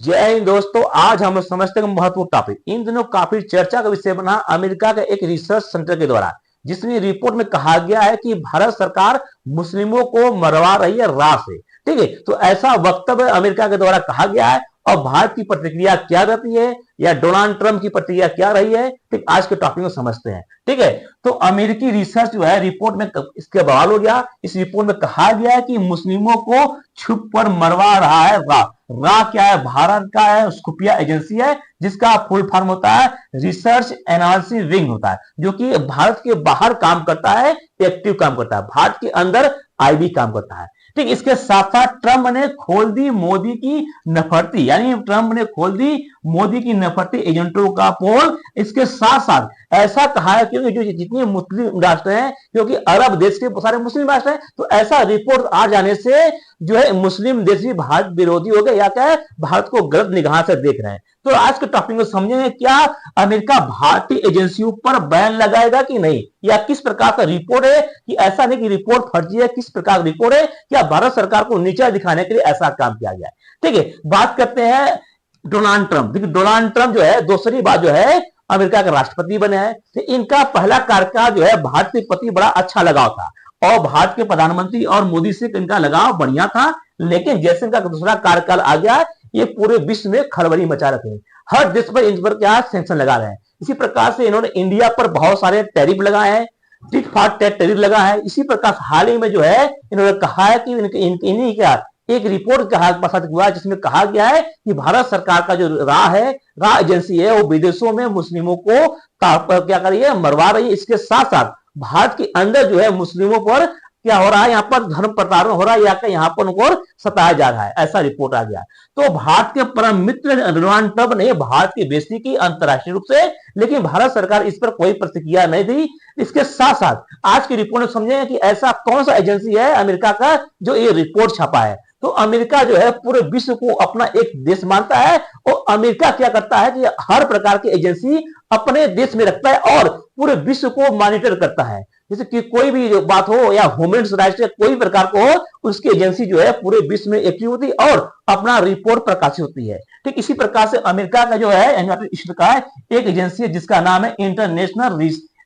जय हिंद दोस्तों। आज हम लोग समझते हैं महत्वपूर्ण टॉपिक। इन दिनों काफी चर्चा का विषय बना अमेरिका के एक रिसर्च सेंटर के द्वारा, जिसमें रिपोर्ट में कहा गया है कि भारत सरकार मुस्लिमों को मरवा रही है राह से। ठीक है, तो ऐसा वक्तव्य अमेरिका के द्वारा कहा गया है। और भारत की प्रतिक्रिया क्या रहती है या डोनाल्ड ट्रंप की प्रतिक्रिया क्या रही है, ठीक आज के टॉपिक में समझते हैं। ठीक है, तो अमेरिकी रिसर्च जो है रिपोर्ट में इसके बवाल हो गया। इस रिपोर्ट में कहा गया है कि मुस्लिमों को छुप कर मरवा रहा है राह। रा क्या है? भारत का है खुफिया एजेंसी है, जिसका फुल फॉर्म होता है रिसर्च एनालिसिस विंग होता है, जो कि भारत के बाहर काम करता है, एक्टिव काम करता है, भारत के अंदर आईबी काम करता है। ठीक, इसके साथ साथ ट्रंप ने खोल दी मोदी की नफरती, यानी ट्रंप ने खोल दी मोदी की नफरती एजेंटों का पोल। इसके साथ साथ ऐसा कहा है क्योंकि जो जितने मुस्लिम राष्ट्र हैं, क्योंकि अरब देश के सारे मुस्लिम राष्ट्र हैं, तो ऐसा रिपोर्ट आ जाने से जो है मुस्लिम देश भी भारत विरोधी हो गए, या क्या है भारत को गलत निगाह से देख रहे हैं। तो आज के टॉपिक में समझेंगे क्या अमेरिका भारतीय एजेंसियों पर बैन लगाएगा कि नहीं, या किस प्रकार का रिपोर्ट है, कि ऐसा नहीं कि रिपोर्ट फर्जी है, किस प्रकार का रिपोर्ट है, क्या भारत सरकार को नीचा दिखाने के लिए ऐसा काम किया गया है। ठीक है, बात करते हैं डोनाल्ड ट्रंप। देखिए डोनाल्ड ट्रंप जो है दूसरी बात जो है अमेरिका का राष्ट्रपति बने हैं। तो इनका पहला कार्यकाल जो है भारत के प्रति बड़ा अच्छा लगाव था, और भारत के प्रधानमंत्री और मोदी से इनका लगाव बढ़िया था। लेकिन जैसे इनका दूसरा कार्यकाल आ गया, ये पूरे विश्व में खलबली मचा रखे हैं। हर देश पर इन पर क्या सैंक्शन लगा रहे हैं। इसी प्रकार से इन्होंने इंडिया पर बहुत सारे टैरिफ लगाए हैं, टिट फॉर टैट टैरिफ लगा है। इसी प्रकार हाल ही में जो है इन्होंने कहा है कि इन्हीं क्या एक रिपोर्ट का प्रसारित हुआ जिसमें कहा गया है कि भारत सरकार का जो राह है, राह एजेंसी है, वो विदेशों में मुस्लिमों को क्या कर रही है, मरवा रही है। इसके साथ साथ भारत के अंदर जो है मुस्लिमों पर क्या हो रहा है, यहाँ पर धर्म प्रताड़ना हो रहा है, या यहाँ पर उनको सताया जा रहा है, ऐसा रिपोर्ट आ गया। तो भारत के परम मित्र डोनाल्ड ट्रंप ने भारत की बेइज्जती की अंतर्राष्ट्रीय रूप से, लेकिन भारत सरकार इस पर कोई प्रतिक्रिया नहीं दी। इसके साथ साथ आज की रिपोर्ट में समझेंगे कि ऐसा कौन सा एजेंसी है अमेरिका का जो ये रिपोर्ट छपा है। तो अमेरिका जो है पूरे विश्व को अपना एक देश मानता है, और अमेरिका क्या करता है कि हर प्रकार की एजेंसी अपने देश में रखता है और पूरे विश्व को मॉनिटर करता है। जैसे कि कोई भी बात हो या ह्यूमन राइट्स या कोई प्रकार को हो, उसकी एजेंसी जो है पूरे विश्व में एक्टिव होती है और अपना रिपोर्ट प्रकाशित होती है। ठीक इसी प्रकार से अमेरिका का जो है इस प्रकार एक एजेंसी है जिसका नाम है इंटरनेशनल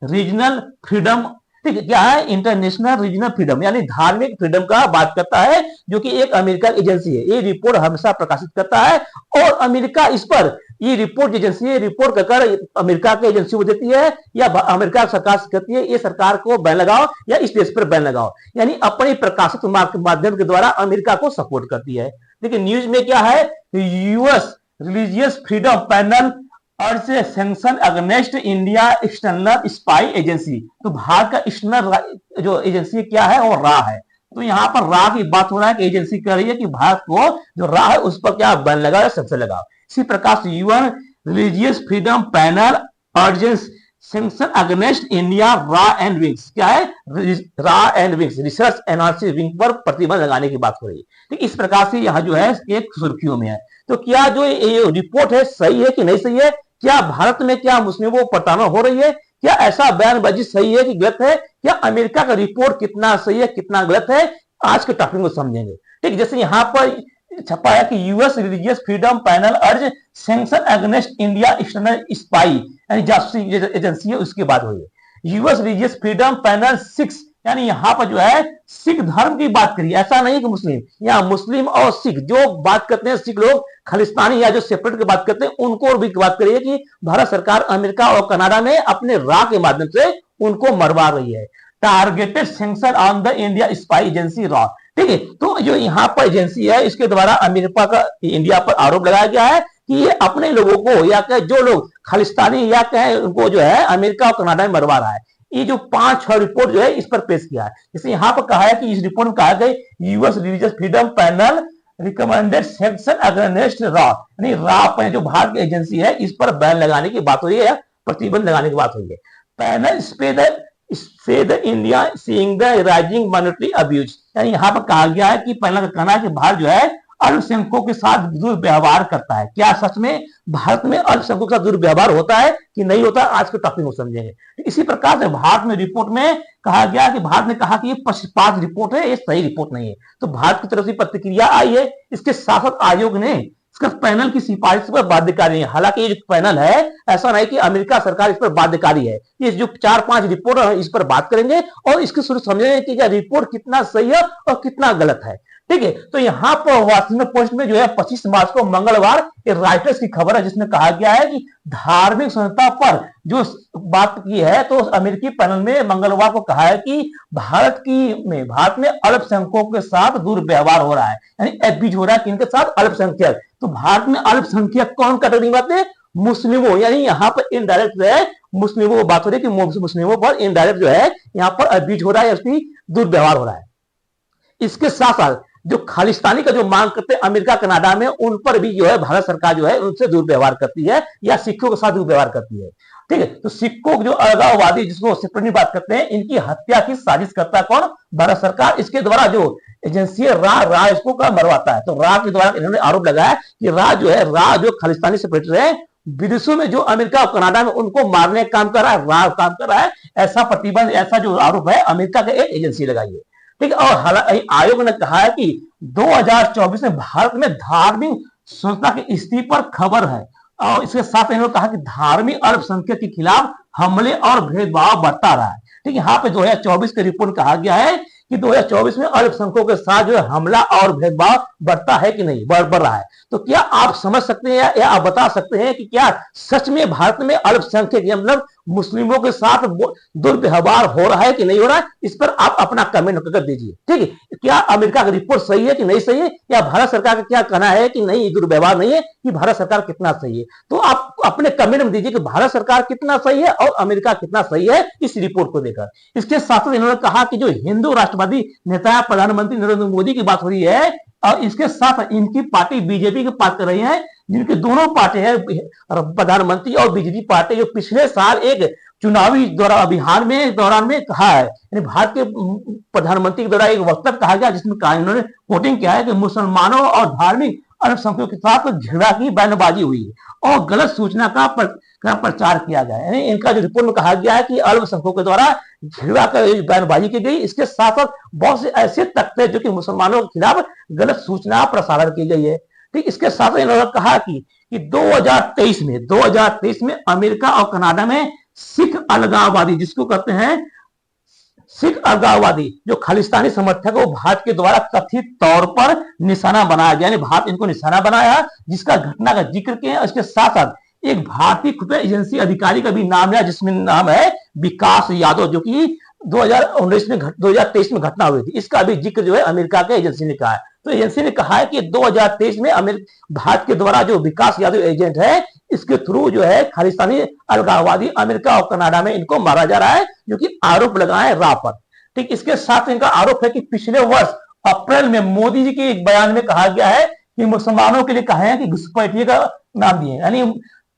रीजनल फ्रीडम। ठीक है, क्या है इंटरनेशनल रीजनल फ्रीडम, यानी धार्मिक फ्रीडम का बात करता है, जो कि एक अमेरिका की एजेंसी है। ये रिपोर्ट हमेशा प्रकाशित करता है, और अमेरिका इस पर ये रिपोर्ट एजेंसी है, रिपोर्ट कर अमेरिका की एजेंसी को देती है, या अमेरिका सरकार से कहती है ये सरकार को बैन लगाओ या इस देश पर बैन लगाओ, यानी अपनी प्रकाशित माध्यम के द्वारा अमेरिका को सपोर्ट करती है। लेकिन न्यूज में क्या है, यूएस रिलीजियस फ्रीडम पैनल और से sanction against India external spy agency. तो भारत का एक्सटर्नल जो एजेंसी क्या है वो रा है। तो यहाँ पर रा की बात हो रहा है कि एजेंसी कह रही है कि भारत को जो रा है उस पर क्या बैन लगाओ, सैंक्शन लगाओ। इसी प्रकार से UN religious freedom panel urges sanction against India रा एंड विंग्स, क्या है रा and wings research analysis wing पर प्रतिबंध लगाने की बात हो रही है। ठीक इस प्रकार से यहाँ जो है एक सुर्खियों में है। तो क्या जो ये रिपोर्ट है सही है कि नहीं सही है, क्या भारत में क्या मुस्लिमों को प्रताड़ना हो रही है, क्या ऐसा बयानबाजी सही है कि गलत है, क्या अमेरिका का रिपोर्ट कितना सही है कितना गलत है, आज के टॉपिक में समझेंगे। ठीक जैसे यहाँ पर छपा है कि यूएस रिलीजियस फ्रीडम पैनल अर्ज sanction against India external spy, यानी जासूसी एजेंसी है उसकी बात हुई है। यूएस रिलीजियस फ्रीडम पैनल 6, यानी यहाँ पर जो है सिख धर्म की बात करिए, ऐसा नहीं कि मुस्लिम, यहाँ मुस्लिम और सिख जो बात करते हैं, सिख लोग खालिस्तानी या जो सेपरेट की बात करते हैं उनको भी बात करिए कि भारत सरकार अमेरिका और कनाडा में अपने रा के माध्यम से उनको मरवा रही है। Targeted sanction on the India spy agency raw. ठीक है, तो जो यहाँ पर एजेंसी है इसके द्वारा अमेरिका का इंडिया पर आरोप लगाया गया है कि ये अपने लोगों को या जो लोग खालिस्तानी या कहे उनको जो है अमेरिका और कनाडा में मरवा रहा है। ये जो 5-6 रिपोर्ट जो है इस पर पेश किया है। जैसे यहाँ पर कहा है कि इस रिपोर्ट में कहा गया US religious freedom panel recommended sanction against raw, यानी रॉ पर जो भारत की एजेंसी है इस पर बैन लगाने की बात हुई है, प्रतिबंध लगाने की बात हुई है। पैनल से the India seeing the rising monetary abuse, यानी यहाँ पर कहा गया है कि पहला का कहना है कि भारत जो है अल्पसंख्यकों के साथ दुर्व्यवहार करता है। क्या सच में भारत में अल्पसंख्यकों के साथ दुर्व्यवहार होता है कि नहीं होता, आज के टॉपिक में समझेंगे। इसी प्रकार से भारत में रिपोर्ट में कहा गया कि भारत ने कहा कि ये पक्षपात रिपोर्ट है, ये सही रिपोर्ट नहीं है। तो भारत की तरफ से प्रतिक्रिया आई है। इसके साथ साथ आयोग ने इसका पैनल की सिफारिश पर बाध्यकारी है। हालांकि ये जो पैनल है, ऐसा नहीं कि अमेरिका सरकार इस पर बाध्यकारी है। ये जो 4-5 रिपोर्ट है इस पर बात करेंगे और इसके शुरू समझेंगे कि क्या रिपोर्ट कितना सही है और कितना गलत है। ठीक है, तो यहाँ पर वाशिंगटन पोस्ट में जो है 25 मार्च को मंगलवार एक राइटर्स की खबर है जिसमें कहा गया है कि धार्मिक स्वतंत्रता पर जो बात की है, तो अमेरिकी पैनल में मंगलवार को कहा है कि भारत में अल्पसंख्यकों के साथ दुर्व्यवहार हो रहा है, यानी एब्यूज हो रहा है किनके साथ, अल्पसंख्यक। तो भारत में अल्पसंख्यक कौन कैटेगरी में आते हैं, मुस्लिमों, यानी यहाँ पर इनडायरेक्ट जो है मुस्लिमों को बात हो रही है कि मुस्लिमों पर इनडायरेक्ट जो है यहाँ पर एब्यूज हो रहा है, उसकी दुर्व्यवहार हो रहा है। इसके साथ साथ जो खालिस्तानी का जो मांग करते हैं अमेरिका कनाडा में, उन पर भी जो है भारत सरकार जो है उनसे दुर्व्यवहार करती है या सिखों के साथ दुर्व्यवहार करती है। ठीक है, तो सिखों जो अलगाववादी जिसको सेपरेटली बात करते हैं, इनकी हत्या की साजिश करता है कौन, भारत सरकार। इसके द्वारा जो एजेंसी है रा इसको का मरवाता है। तो रा के द्वारा इन्होंने आरोप लगाया कि रा जो खालिस्तानी सेपरेटर है, विदेशों में जो अमेरिका और कनाडा में उनको मारने का काम कर रहा है, रा काम कर रहा है। ऐसा प्रतिबंध, ऐसा जो आरोप है अमेरिका के एक एजेंसी लगाई है। ठीक है, और हालांकि आयोग ने कहा है कि 2024 में भारत में धार्मिक स्वतंत्रता की स्थिति पर खबर है। और इसके साथ इन्होंने कहा कि धार्मिक अल्पसंख्यक के खिलाफ हमले और भेदभाव बढ़ता रहा है। ठीक है, यहाँ पे 2024 के रिपोर्ट कहा गया है कि 2024 में अल्पसंख्यकों के साथ जो है हमला और भेदभाव बढ़ता है कि नहीं, बढ़ रहा है। तो क्या आप समझ सकते हैं या आप बता सकते हैं कि क्या सच में भारत में अल्पसंख्यक मतलब मुस्लिमों के साथ दुर्व्यवहार हो रहा है कि नहीं हो रहा है? इस पर आप अपना कमेंट कर दीजिए। ठीक है, क्या अमेरिका की रिपोर्ट सही है कि नहीं सही है, या भारत सरकार का क्या कहना है कि नहीं दुर्व्यवहार नहीं है, कि भारत सरकार कितना सही है? तो आप अपने कमेंट में दीजिए कि भारत सरकार कितना सही है और अमेरिका कितना सही है इस रिपोर्ट को देखकर। इसके साथ इन्होंने कहा कि जो हिंदू राष्ट्रवादी नेता प्रधानमंत्री नरेंद्र मोदी की बात हो रही है, और इसके साथ इनकी पार्टी बीजेपी की बात कर रही है, जिनकी दोनों पार्टी है प्रधानमंत्री और बीजेपी पार्टी, जो पिछले साल एक चुनावी अभियान में दौरान में कहा है, यानी भारत के प्रधानमंत्री के द्वारा एक वक्तव्य कहा गया जिसमें इन्होंने कोटिंग किया है कि मुसलमानों और धार्मिक अल्पसंख्यकों के साथ झगड़ा की बयानबाजी हुई और गलत सूचना का प्रचार किया गया। यानी इनका जो रिपोर्ट में कहा गया है कि अल्पसंख्यकों के द्वारा झगड़ा कर बयानबाजी की गई। इसके साथ साथ बहुत से ऐसे तथ्य जो कि मुसलमानों के खिलाफ गलत सूचना प्रसारण की गई है। ठीक, इसके साथ इन्होंने कहा कि 2023 में अमेरिका और कनाडा में सिख अलगाववादी, जिसको कहते हैं सिख अलगाववादी, जो खालिस्तानी समर्थक है, भारत के द्वारा कथित तौर पर निशाना बनाया गया, यानी भारत इनको निशाना बनाया, जिसका घटना का जिक्र किया। इसके साथ साथ एक भारतीय खुफिया एजेंसी अधिकारी का भी नाम है, जिसमें नाम है विकास यादव, जो कि 2023 में घटना हुई थी। इसका भी जिक्र जो है अमेरिका के एजेंसी ने कहा है। तो एजेंसी ने कहा है कि 2023 में भारत के द्वारा जो विकास यादव एजेंट है, इसके थ्रू जो है खालिस्तानी अलगाववादी अमेरिका और कनाडा में इनको मारा जा रहा है, जो कि आरोप लगाए रा पर। ठीक, इसके साथ इनका आरोप है कि पिछले वर्ष अप्रैल में मोदी जी के एक बयान में कहा गया है कि मुसलमानों के लिए कहा है कि घुसपैठिए का नाम दिए, यानी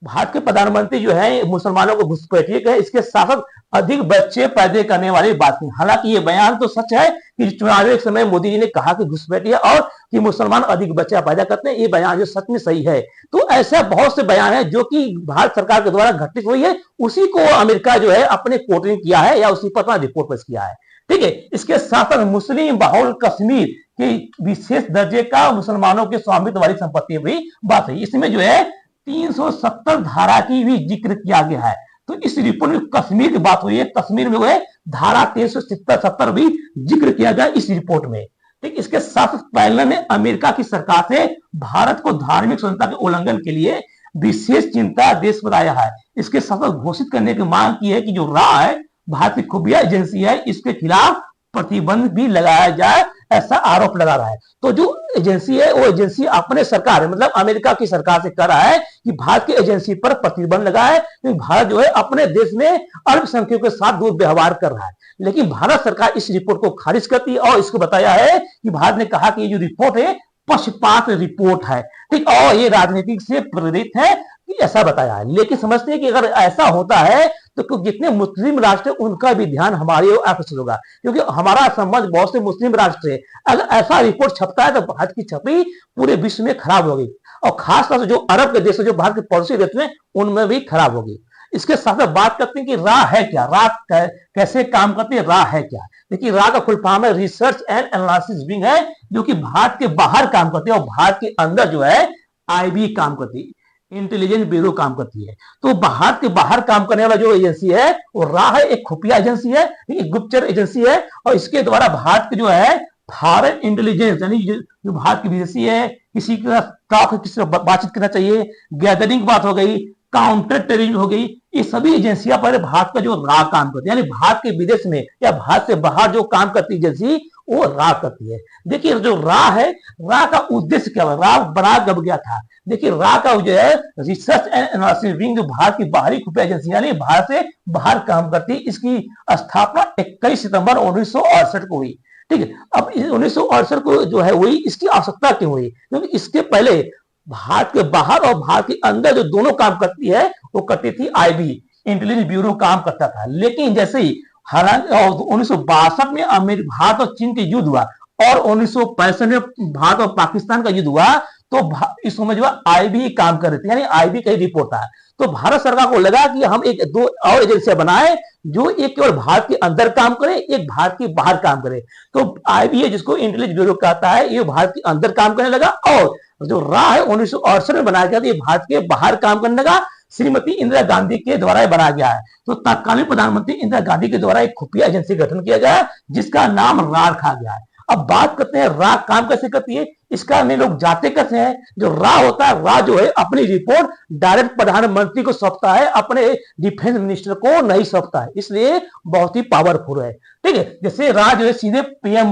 भारत के प्रधानमंत्री जो है मुसलमानों को घुसपैठिए कहे। इसके साथ साथ अधिक बच्चे पैदा करने वाली बात की। हालांकि ये बयान तो सच है कि चुनाव के समय मोदी जी ने कहा कि घुसपैठिए और कि मुसलमान अधिक बच्चा पैदा करते हैं, ये बयान जो सच में सही है। तो ऐसा बहुत से बयान है जो कि भारत सरकार के द्वारा घटित हुई है, उसी को अमेरिका जो है अपने कोटिंग किया है या उसी पर अपना रिपोर्ट पेश किया है। ठीक है, इसके साथ साथ मुस्लिम बहुल कश्मीर के विशेष दर्जे का मुसलमानों के स्वामित्व वाली संपत्ति भी बात है। इसमें जो है 370 धारा की भी जिक्र किया गया है। तो इस रिपोर्ट में कश्मीर की बात हुई है, कश्मीर में वो है धारा 370 भी जिक्र किया गया इस रिपोर्ट में। ठीक, इसके साथ पैनल ने अमेरिका की सरकार से भारत को धार्मिक स्वतंत्रता के उल्लंघन के लिए विशेष चिंता देश बताया है। इसके साथ घोषित करने की मांग की है कि जो रा है, भारत की खुफिया एजेंसी है, इसके खिलाफ प्रतिबंध भी लगाया जाए, ऐसा आरोप लगा रहा है। तो जो एजेंसी है वो एजेंसी अपने सरकार मतलब अमेरिका की सरकार से कर रहा है कि भारत की एजेंसी पर प्रतिबंध लगाए, क्योंकि भारत जो है अपने देश में अल्पसंख्यकों के साथ दुर्व्यवहार कर रहा है। लेकिन भारत सरकार इस रिपोर्ट को खारिज करती है और इसको बताया है कि भारत ने कहा कि ये जो रिपोर्ट है पक्षपात रिपोर्ट है। ठीक, और ये राजनीतिक से प्रेरित है, ऐसा बताया है। लेकिन समझते हैं कि अगर ऐसा होता है तो जितने मुस्लिम राष्ट्र उनका भी ध्यान हमारे ओर आकर्षित होगा, क्योंकि हमारा संबंध बहुत से मुस्लिम राष्ट्र है। अगर ऐसा रिपोर्ट छपता है तो भारत की छवि पूरे विश्व में खराब होगी, और खासतौर से जो अरब के देश जो भारत के पड़ोसी देश में उनमें भी खराब होगी। इसके साथ बात करते हैं कि रा है क्या, रा कैसे काम करती है, रा है क्या। देखिए, रा का फुल फॉर्म है रिसर्च एंड एनालिसिस विंग है, जो कि भारत के बाहर काम करती है और भारत के अंदर जो है आईबी काम करती है, इंटेलिजेंस ब्यूरो काम करती है। तो भारत के बाहर काम करने वाला जो एजेंसी है वो रा है, एक खुफिया एजेंसी है, एक गुप्तचर एजेंसी है, और इसके द्वारा भारत के जो है फॉरेन इंटेलिजेंस यानी जो भारत की विदेशी है, किसी का स्टॉक किसी से बातचीत करना चाहिए, गैदरिंग बात हो गई, काउंटर टेररिज्म हो गई, ये सभी एजेंसियां पर भारत का जो रा काम करती है, यानी भारत के विदेश में या भारत से बाहर जो काम करती एजेंसी वो रा करती है। देखिए जो रा है, रा का उद्देश्य क्या है, रा बना कब गया था? देखिए रा का जो है रिसर्च एंड एनालिसिस विंग, जो भारत की बाहरी खुफिया एजेंसी यानी भारत से बाहर काम करती है, इसकी स्थापना 21 सितंबर 1968 को हुई। ठीक है, अब 1968 को जो है हुई, इसकी आवश्यकता क्यों हुई? क्योंकि इसके पहले भारत के बाहर और भारत के अंदर जो दोनों काम करती है वो करती थी आईबी, इंटेलिजेंस ब्यूरो काम करता था। लेकिन जैसे ही हालांकि 1962 में भारत और चीन के युद्ध हुआ और 1965 में भारत और पाकिस्तान का युद्ध हुआ, तो इस समय जो आईबी काम कर रही थी, यानी आईबी का रिपोर्ट था। तो भारत सरकार को लगा कि हम एक दो और एजेंसियां बनाए जो एक केवल भारत के अंदर काम करे, एक भारत के बाहर काम करे। तो आईबी है जिसको इंटेलिजेंस ब्यूरो कहता है, ये भारत के अंदर काम करने लगा, और जो रा है 1968 में बनाया गया था, ये भारत के बाहर काम करने लगा, श्रीमती इंदिरा गांधी के द्वारा बनाया गया है। तो तत्कालीन प्रधानमंत्री इंदिरा गांधी के द्वारा एक खुफिया एजेंसी गठन किया गया जिसका नाम रा रखा गया है। अब बात करते हैं रा काम कैसे करती है, इसका में लोग जाते कैसे हैं। जो रा होता है, रा जो है अपनी रिपोर्ट डायरेक्ट प्रधानमंत्री को सौंपता है, अपने डिफेंस मिनिस्टर को नहीं सौंपता है, इसलिए बहुत ही पावरफुल है। ठीक है, जैसे रा जो है सीधे पीएम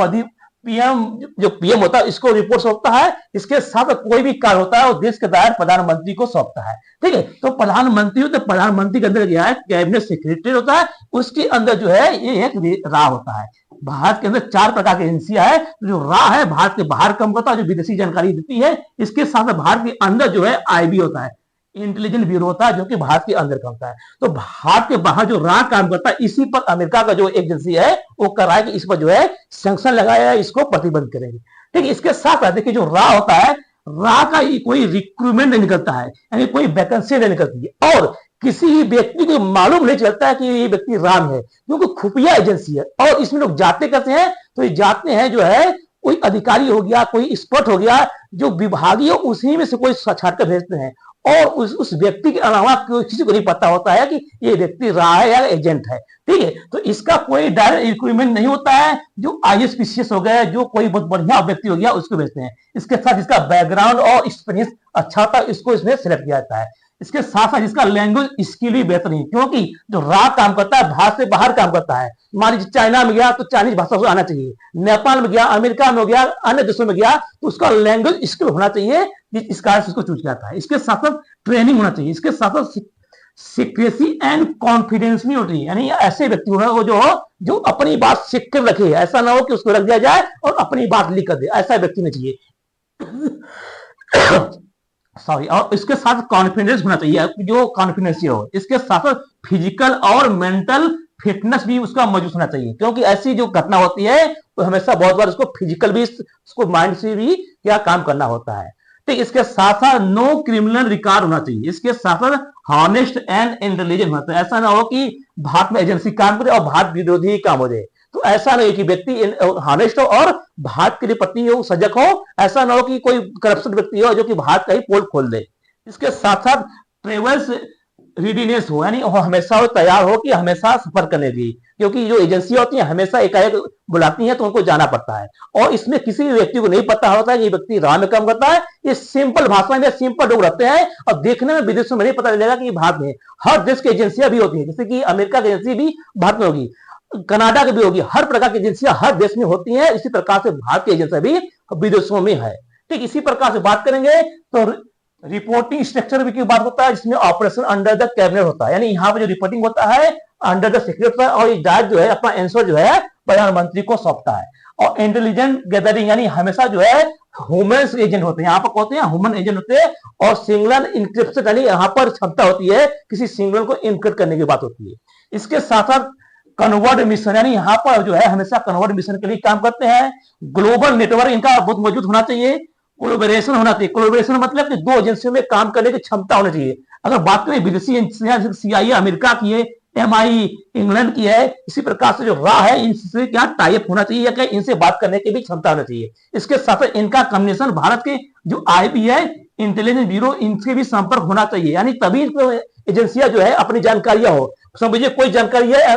जो पीएम होता है इसको रिपोर्ट सौंपता है, इसके साथ कोई भी कार्य होता है वो देश के दायरे प्रधानमंत्री को सौंपता है। ठीक है, तो प्रधानमंत्री होता है, प्रधानमंत्री के अंदर क्या है कैबिनेट सेक्रेटरी होता है, उसके अंदर जो है ये एक रा होता है। भारत के अंदर 4 प्रकार की एजेंसियां है। जो रा है भारत के बाहर काम करता है, जो विदेशी जानकारी देती है, इसके साथ भारत के अंदर जो है आईबी होता है, इंटेलिजेंस ब्यूरो होता है, जो कि भारत के अंदर करता है। तो भारत के बाहर जो रा काम करता है, इसी पर अमेरिका का जो एजेंसी है वो कर रहा है कि इस पर जो है सैंक्शन लगाया है, इसको प्रतिबंध करेंगे। ठीक है, इसके साथ देखिए जो रा होता है, रा का कोई रिक्रूटमेंट नहीं निकलता है, यानी कोई वैकेंसी नहीं निकलती है, और किसी व्यक्ति को मालूम नहीं चलता है कि ये व्यक्ति राम है, क्योंकि खुफिया एजेंसी है। और इसमें लोग जाते कैसे हैं, तो ये जाते हैं जो है कोई अधिकारी हो गया, कोई एक्सपर्ट हो गया, जो विभागीय उसी में से कोई छाट कर भेजते हैं, और उस व्यक्ति के अलावा किसी को नहीं पता होता है कि ये व्यक्ति रा है या एजेंट है। ठीक है, तो इसका कोई डायरेक्ट रिक्रूटमेंट नहीं होता है। जो आईएसपीसीएस हो गया, जो कोई बहुत बढ़िया व्यक्ति हो गया उसको भेजते हैं, इसके साथ इसका बैकग्राउंड और एक्सपीरियंस अच्छा था, इसको इसमें सिलेक्ट किया जाता है। इसके साथ साथ इसका लैंग्वेज स्किल भी बेहतरीन, क्योंकि जो रा काम करता है भारत से बाहर काम करता है। मान लीजिए चाइना में गया तो चाइनीज भाषा उसको आना चाहिए, नेपाल में गया, अमेरिका में हो गया, अन्य देशों में गया तो उसका लैंग्वेज स्किल होना चाहिए, इस कारण से उसको चूज किया जाता है। इसके साथ साथ ट्रेनिंग होना चाहिए, इसके साथ साथ सीक्रेसी एंड कॉन्फिडेंस भी होती है, यानी ऐसे व्यक्ति हो जो अपनी बात सीक्रेट रखे, ऐसा ना हो कि उसको रख दिया जाए और अपनी बात लिख कर दे, ऐसा व्यक्ति नहीं चाहिए। सॉरी, और इसके साथ कॉन्फिडेंस होना चाहिए, जो कॉन्फिडेंस हो। इसके साथ साथ फिजिकल और मेंटल फिटनेस भी उसका मौजूद होना चाहिए, क्योंकि ऐसी जो घटना होती है तो हमेशा बहुत बार उसको फिजिकल भी, उसको माइंड से भी क्या काम करना होता है। ठीक, इसके साथ साथ नो क्रिमिनल रिकॉर्ड होना चाहिए, इसके साथ साथ हॉनेस्ट एंड इंटेलिजेंट होना चाहिए। ऐसा ना हो कि भारत में एजेंसी काम करे और भारत विरोधी काम हो जाए, तो ऐसा नहीं कि व्यक्ति हॉनेस्ट हो और भारत के लिए प्रति हो, सजग हो। ऐसा ना हो कि कोई करप्शन व्यक्ति हो जो कि भारत का ही पोल खोल दे। इसके साथ साथ ट्रेवल्स रेडीनेस हो, यानी वो हमेशा वो तैयार हो कि हमेशा सफर करने की, क्योंकि जो एजेंसी होती है हमेशा एकाएक बुलाती हैं तो उनको जाना पड़ता है, और इसमें किसी भी व्यक्ति को नहीं पता होता है कि ये व्यक्ति राह में काम करता है। ये सिंपल भाषा में सिंपल लोग रहते हैं, और देखने में विदेशों में नहीं पता चलेगा कि भारत में हर देश की एजेंसियां भी होती है, जैसे कि अमेरिका की एजेंसी भी भारत में होगी, कनाडा की भी होगी, हर प्रकार की एजेंसियां हर देश में होती हैं। इसी प्रकार से भारत की एजेंसियां भी विदेशों में है। ठीक, इसी प्रकार से बात करेंगे तो रिपोर्टिंग स्ट्रक्चर की बात होता है, जिसमें ऑपरेशन अंडर द कैबिनेट होता है, यानी यहाँ पर जो रिपोर्टिंग होता है अंडर द सीक्रेट होता है, और ये डायरेक्ट जो है अपना आंसर जो है प्रधानमंत्री को सौंपता है। और इंटेलिजेंट गैदरिंग, यानी हमेशा जो है ह्यूमन एजेंट होते हैं, यहाँ पर होते हैं ह्यूमन एजेंट होते हैं, और सिंगुलर इंक्रिप्शन, यानी यहाँ पर क्षमता होती है किसी सिंगुलर को इनक्रिप्ट करने की बात होती है। इसके साथ साथ कन्वर्ट मिशन, यानी यहाँ पर जो है हमेशा कन्वर्ट मिशन के लिए काम करते हैं। ग्लोबल नेटवर्क इनका बहुत मौजूद होना चाहिए। कोलैबोरेशन होना चाहिए, कोलैबोरेशन मतलब कि 2 एजेंसियों में काम करने की क्षमता होनी चाहिए। अगर बात करें विदेशी एजेंसियां, सीआईए अमेरिका की है, एमआई इंग्लैंड की है, इसी प्रकार से जो रा है इनसे क्या टाइप होना चाहिए, या इनसे बात करने की भी क्षमता होनी चाहिए। इसके साथ इनका कम्युनिकेशन भारत के जो आईबी है इंटेलिजेंस ब्यूरो, इनसे भी संपर्क होना चाहिए, यानी तभी एजेंसियां जो है अपनी जानकारियां हो। समझिए कोई जानकारी है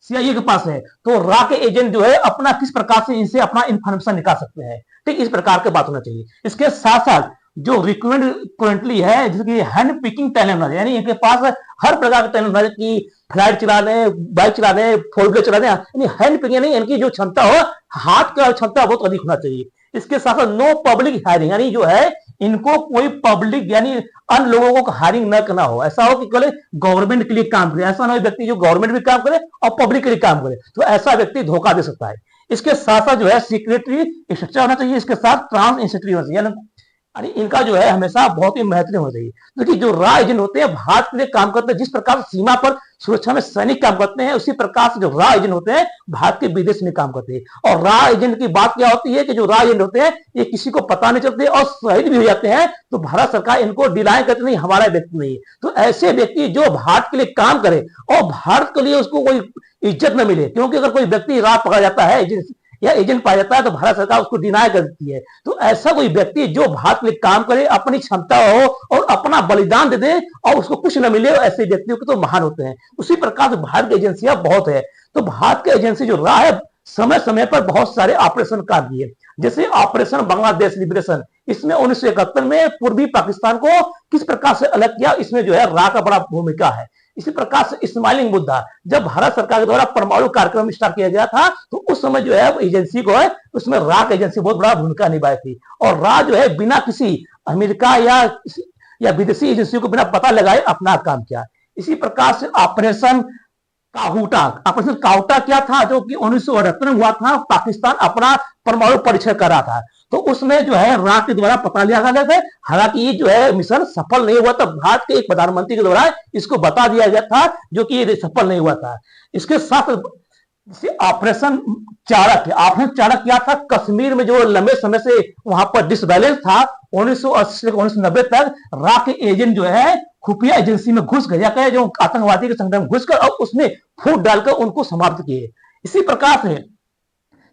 सीआईए के पास है, तो रा के एजेंट जो है अपना किस प्रकार से इनसे अपना इंफॉर्मेशन निकाल सकते हैं। ठीक, इस प्रकार की बात होना चाहिए। इसके साथ साथ जो रिक्रूटमेंट करंटली है, जैसे कि हैंड पिकिंग टैलेंट, यानी इनके पास हर प्रकार का टैलेंट है कि फ्लाइट चलाने, बाइक चलाने, फोर व्हीलर चलाने, यानी हैंड पिकिंग, यानी इनकी जो क्षमता हो, हाथ का क्षमता बहुत अधिक होना चाहिए। इसके साथ साथ नो पब्लिक हायरिंग, यानी जो है इनको कोई पब्लिक यानी अन्य लोगों को हायरिंग न करना हो। ऐसा हो कि केवल गवर्नमेंट के लिए काम करे, ऐसा ना हो व्यक्ति जो गवर्नमेंट भी काम करे और पब्लिक के लिए काम करे, तो ऐसा व्यक्ति धोखा दे सकता है। इसके साथ साथ जो है सिक्योरिटी स्ट्रक्चर होना चाहिए, इसके साथ ट्रांस इंस्टीट्यूट होना चाहिए, यानी इनका जो है हमेशा बहुत ही महत्वपूर्ण होना चाहिए। क्योंकि जो रा एजेंट होते हैं भारत के लिए काम करते हैं, जिस प्रकार सीमा पर सुरक्षा में सैनिक काम करते हैं, उसी प्रकार से जो रा एजेंट होते हैं भारत के विदेश में काम करते हैं। और रा एजेंट की बात क्या होती है कि जो रा एजेंट होते हैं ये किसी को पता नहीं चलते और शहीद भी हो जाते हैं, तो भारत सरकार इनको डिनाई करती नहीं, हमारा व्यक्ति नहीं। तो ऐसे व्यक्ति जो भारत के लिए काम करे और भारत के लिए उसको कोई इज्जत न मिले, क्योंकि अगर कोई व्यक्ति रा पकड़ा जाता है या एजेंट पाया जाता है तो भारत सरकार उसको डिनाई कर देती है। तो ऐसा कोई व्यक्ति जो भारत के लिए काम करे, अपनी क्षमता हो और अपना बलिदान दे दे और उसको कुछ न मिले, ऐसे व्यक्तियों के तो महान होते हैं। उसी प्रकार से भारत की एजेंसियां बहुत है। तो भारत की एजेंसी जो रहा है समय समय पर बहुत सारे ऑपरेशन कर दिए, जैसे ऑपरेशन बांग्लादेश लिबरेशन, इसमें 1971 में पूर्वी पाकिस्तान को किस प्रकार से अलग किया, इसमें जो है रा का बड़ा भूमिका है। इसी प्रकार से स्माइलिंग मुद्दा, जब भारत सरकार के द्वारा परमाणु कार्यक्रम स्टार्ट किया गया था तो उस समय जो है एजेंसी को है उसमें रा की एजेंसी बहुत बड़ा भूमिका निभाई थी। और रा जो है बिना किसी अमेरिका या विदेशी एजेंसी को बिना पता लगाए अपना काम किया। इसी प्रकार से ऑपरेशन काहुटा, ऑपरेशन काहुटा क्या था, जो कि 1978 में हुआ था, पाकिस्तान अपना परमाणु परीक्षण कर रहा था, तो उसमें जो है रा के द्वारा पता लिया गया था। हालांकि ये जो है मिशन सफल नहीं हुआ था, भारत के एक प्रधानमंत्री के द्वारा इसको बता दिया गया था, जो कि ये सफल नहीं हुआ था। इसके साथ ऑपरेशन चाणक्य, ऑपरेशन चाणक्य क्या था, कश्मीर में जो लंबे समय से वहां पर डिसबैलेंस था, 1980 से 1990 तक रा के एजेंट जो है खुफिया एजेंसी में घुस गया, क्या जो आतंकवादी के संगठन में घुसकर और उसमें फूट डालकर उनको समाप्त किए। इसी प्रकार से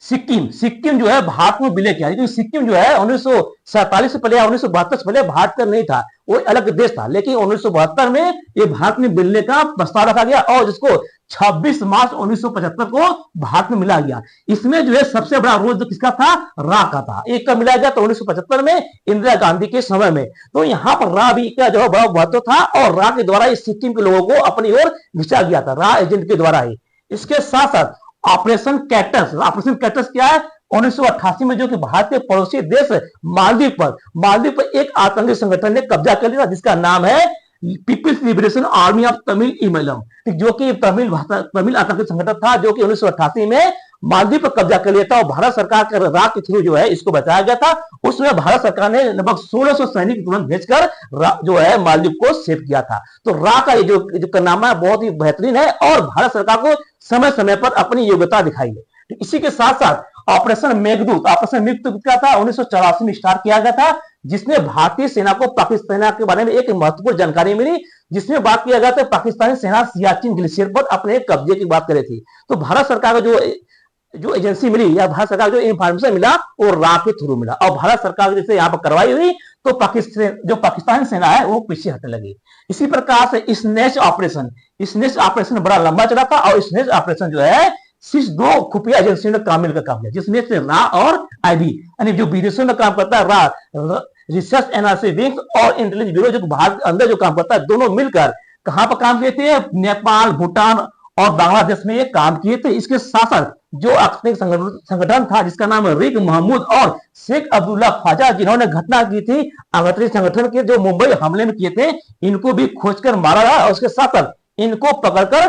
सिक्किम जो है भारत में विलय किया, लेकिन सिक्किम जो है 1947 से पहले या 1972 से पहले भारत का नहीं था, वो अलग देश था। लेकिन 1972 में ये भारत में मिलने का प्रस्ताव रखा गया और जिसको 26 मार्च 1975 को भारत में मिला गया। इसमें जो है सबसे बड़ा रोल जो किसका था, रा का था। एक का मिला गया तो 1975 में इंदिरा गांधी के समय में, तो यहाँ पर रा भी का जो है बड़ा महत्व था और रा के द्वारा इस सिक्किम के लोगों को अपनी ओर खिंचा गया था, रा एजेंट के द्वारा ही। इसके साथ साथ ऑपरेशन कैक्टस, ऑपरेशन कैक्टस क्या है, 1988 में जो कि भारत के पड़ोसी देश मालदीव पर एक आतंकी संगठन ने कब्जा कर लिया, जिसका नाम है people's liberation army of Tamil Eelam, जो कि तमिल आतंकी संगठन था, जो कि 1988 में मालदीव पर कब्जा कर लिया था और भारत सरकार के रा के थ्रू जो है इसको बचाया गया था। उसमें भारत सरकार ने लगभग 1600 सैनिक तुरंत भेजकर जो है मालदीव को सेव किया था। तो रा का ये जो कारनामा है बहुत ही बेहतरीन है और भारत सरकार को समय समय पर अपनी योग्यता दिखाई है। तो इसी के साथ साथ ऑपरेशन मेघदूत, ऑपरेशन मेघदूत क्या था, 1984 में स्टार्ट किया गया था, जिसमें भारतीय सेना को पाकिस्तान सेना के बारे में एक महत्वपूर्ण जानकारी मिली, जिसमें बात किया गया था पाकिस्तानी सेना सियाचिन ग्लेशियर पर अपने कब्जे की बात कर रही थी। तो भारत सरकार का जो एजेंसी मिली या भारत सरकार जो इंफॉर्मेशन मिला वो रा के थ्रू मिला और भारत सरकार जैसे यहाँ पर कार्रवाई हुई तो पाकिस्तानी सेना है वो पीछे हटने लगी। इसी प्रकार से स्नेच ऑपरेशन बड़ा लंबा चला था और स्नेच ऑपरेशन जो है सिर्फ दो खुफिया एजेंसियों ने काम मिलकर काम किया, जिसमें से रा और आईबी, यानी जो विदेशों में काम करता है रा रिसर्च एनालिसिस विंग और इंटेलिजेंस ब्यूरो जो भारत के अंदर जो काम करता है, दोनों मिलकर कहां पर काम किए थे, नेपाल, भूटान और बांग्लादेश में ये काम किए थे। इसके साथ साथ जो आतंकी संगठन था जिसका नाम है रिक महमूद और शेख अब्दुल्ला ख्वाजा, जिन्होंने घटना की थी आतंकी संगठन के जो मुंबई हमले में किए थे, इनको भी खोजकर मारा गया और उसके साथ साथ इनको पकड़कर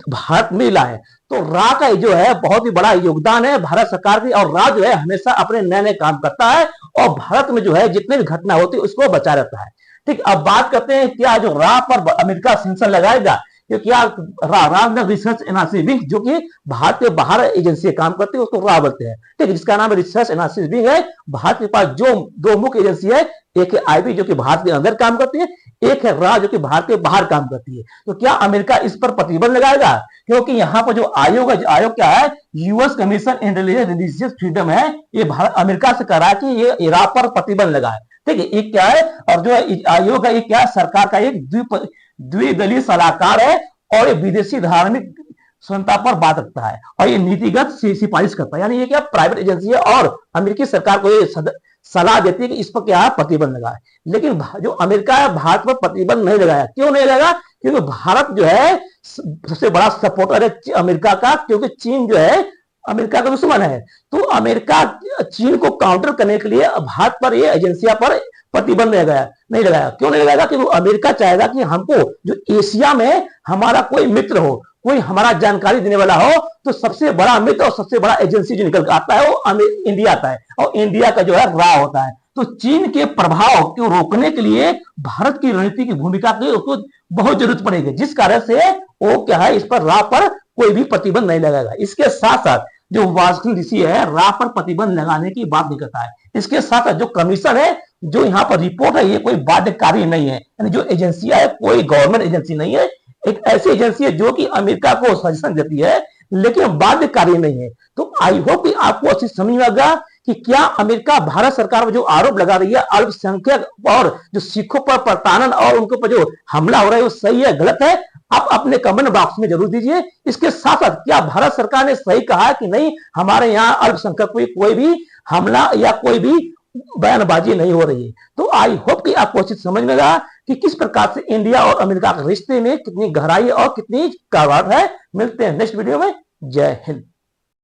भारत में लाए। तो रा का जो है बहुत ही बड़ा योगदान है भारत सरकार की और रा जो है हमेशा अपने नए नए काम करता है और भारत में जो है जितने भी घटना होती है उसको बचा रहता है। ठीक, अब बात करते हैं क्या जो रा पर अमेरिका सेंसर लगाएगा, जो क्या रा रिसर्च एनालिसिस विंग जो कि भारत के बाहर एजेंसी काम करती है उसको रा बोलते हैं। ठीक, जिसका नाम रिसर्च एनालिसिस विंग है। भारत के पास जो दो मुख्य एजेंसी है, एक है आईबी जो कि भारत के अंदर काम करती है, एक है रा जो कि भारत के बाहर काम करती है। तो क्या अमेरिका इस पर प्रतिबंध लगाएगा, क्योंकि यहाँ पर जो आयोग है, आयोग क्या है, US commission intelligence religious freedom है, ये भारत अमेरिका से कह रहा है कि ये रा पर प्रतिबंध लगाए। ठीक है, ये क्या है, और जो आयोग है ये क्या है, सरकार का एक द्विदलीय सलाहकार है, और ये विदेशी धार्मिक स्वतंत्रता पर बात रखता है, और ये नीतिगत सिफारिश करता है। यानी ये क्या प्राइवेट एजेंसी है, और अमेरिकी सरकार को ये सलाह देती है कि इस पर क्या प्रतिबंध लगाए। लेकिन जो अमेरिका है भारत पर प्रतिबंध नहीं लगाया। क्यों नहीं लगाया? क्योंकि भारत जो है सबसे बड़ा सपोर्टर है अमेरिका का, क्योंकि चीन जो है अमेरिका का दुश्मन है। तो अमेरिका चीन को काउंटर करने के लिए भारत पर ये एजेंसियां पर प्रतिबंध नहीं लगाया। क्यों नहीं लगाया? क्योंकि अमेरिका चाहेगा कि हमको जो एशिया में हमारा कोई मित्र हो, कोई हमारा जानकारी देने वाला हो, तो सबसे बड़ा मित्र और सबसे बड़ा एजेंसी जो निकल कर आता है वो इंडिया आता है, और इंडिया का जो है राह होता है। तो चीन के प्रभाव को रोकने के लिए भारत की रणनीति की भूमिका की उसको बहुत जरूरत पड़ेगी, जिस कारण से वो क्या है इस पर राह पर कोई भी प्रतिबंध नहीं लगाएगा। इसके साथ साथ जो वाशिंगटन डीसी है राह पर प्रतिबंध लगाने की बात नहीं करता है। इसके साथ जो कमीशन है, जो यहाँ पर रिपोर्ट है, ये कोई बाध्यकारी नहीं है। यानी जो एजेंसियां है कोई गवर्नमेंट एजेंसी नहीं है, एक ऐसी एजेंसी है जो कि अमेरिका को सजेशन देती है, लेकिन बाध्यकारी नहीं है। तो आई होप कि आपको अच्छी समझ में आएगा कि क्या अमेरिका भारत सरकार पर जो आरोप लगा रही है अल्पसंख्यक और जो सिखों पर प्रताड़न और उनके ऊपर जो हमला हो रहा है वो सही है गलत है, आप अपने कमेंट बॉक्स में जरूर दीजिए। इसके साथ साथ क्या भारत सरकार ने सही कहा कि नहीं, हमारे यहाँ अल्पसंख्यक कोई भी हमला या कोई भी बयानबाजी नहीं हो रही है। तो आई होप कि आपको अच्छी समझ में आया कि किस प्रकार से इंडिया और अमेरिका के रिश्ते में कितनी गहराई और कितनी कावड़ है। मिलते हैं नेक्स्ट वीडियो में। जय हिंद।